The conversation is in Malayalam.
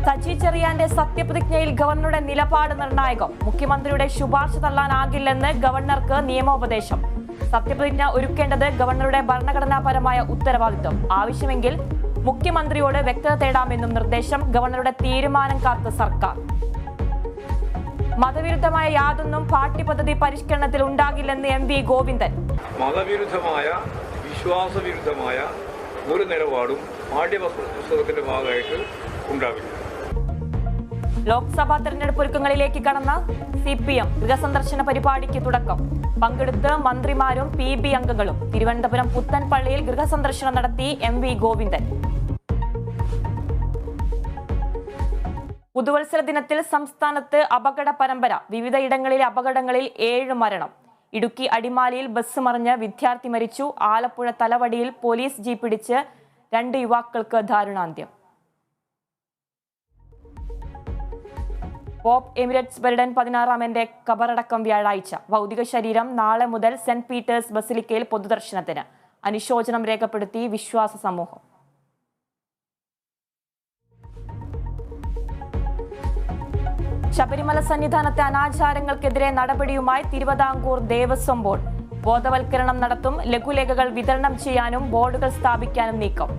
സജി ചെറിയാന്റെ സത്യപ്രതിജ്ഞയിൽ ഗവർണറുടെ നിലപാട് നിർണായകം. മുഖ്യമന്ത്രിയുടെ ശുപാർശ തള്ളാനാകില്ലെന്ന് ഗവർണർക്ക് നിയമോപദേശം. സത്യപ്രതിജ്ഞ ഒരുക്കേണ്ടത് ഗവർണറുടെ ഭരണഘടനാപരമായ ഉത്തരവാദിത്വം. ആവശ്യമെങ്കിൽ മുഖ്യമന്ത്രിയോട് വ്യക്തത തേടാമെന്നും നിർദ്ദേശം. ഗവർണറുടെ തീരുമാനം കാത്ത് സർക്കാർ. മതവിരുദ്ധമായ യാതൊന്നും പാഠ്യപദ്ധതി പരിഷ്കരണത്തിൽ ഉണ്ടാകില്ലെന്ന് എം.വി. ഗോവിന്ദൻ. മതവിരുദ്ധമായ വിശ്വാസവിരുദ്ധമായ ഒരു നിലപാടും പാഠ്യപുസ്തകത്തിന്റെ ഭാഗമായിട്ട് ഉണ്ടാവില്ല. ലോക്സഭാ തെരഞ്ഞെടുപ്പ് ഒരുക്കങ്ങളിലേക്ക് കടന്ന CPM ഗൃഹസന്ദർശന പരിപാടിക്ക് തുടക്കം. പങ്കെടുത്ത് മന്ത്രിമാരും PB അംഗങ്ങളും. തിരുവനന്തപുരം പുത്തൻപള്ളിയിൽ ഗൃഹസന്ദർശനം നടത്തി എം.വി. ഗോവിന്ദൻ. പുതുവത്സര ദിനത്തിൽ സംസ്ഥാനത്ത് അപകട പരമ്പര. വിവിധയിടങ്ങളിലെ അപകടങ്ങളിൽ 7 മരണം. ഇടുക്കി അടിമാലിയിൽ ബസ് മറിഞ്ഞ് വിദ്യാർത്ഥി മരിച്ചു. ആലപ്പുഴ തലവടിയിൽ പോലീസ് ജീപ്പ് ഇടിച്ച് 2 യുവാക്കൾക്ക് ദാരുണാന്ത്യം. പോപ്പ് എമിറേറ്റ്സ് ബെർഡൻ 16-ന്റെ ഖബറടക്കം വ്യാഴാഴ്ച. ഭൗതിക ശരീരം നാളെ മുതൽ സെന്റ് പീറ്റേഴ്സ് ബസിലിക്കയിൽ പൊതുദർശനത്തിന്. അനുശോചനം രേഖപ്പെടുത്തി വിശ്വാസ സമൂഹം. ശബരിമല സന്നിധാനത്തെ അനാചാരങ്ങൾക്കെതിരെ നടപടിയുമായി തിരുവിതാംകൂർ ദേവസ്വം ബോർഡ്. ബോധവൽക്കരണം നടത്തും. ലഘുലേഖകൾ വിതരണം ചെയ്യാനും ബോർഡുകൾ സ്ഥാപിക്കാനും നീക്കം.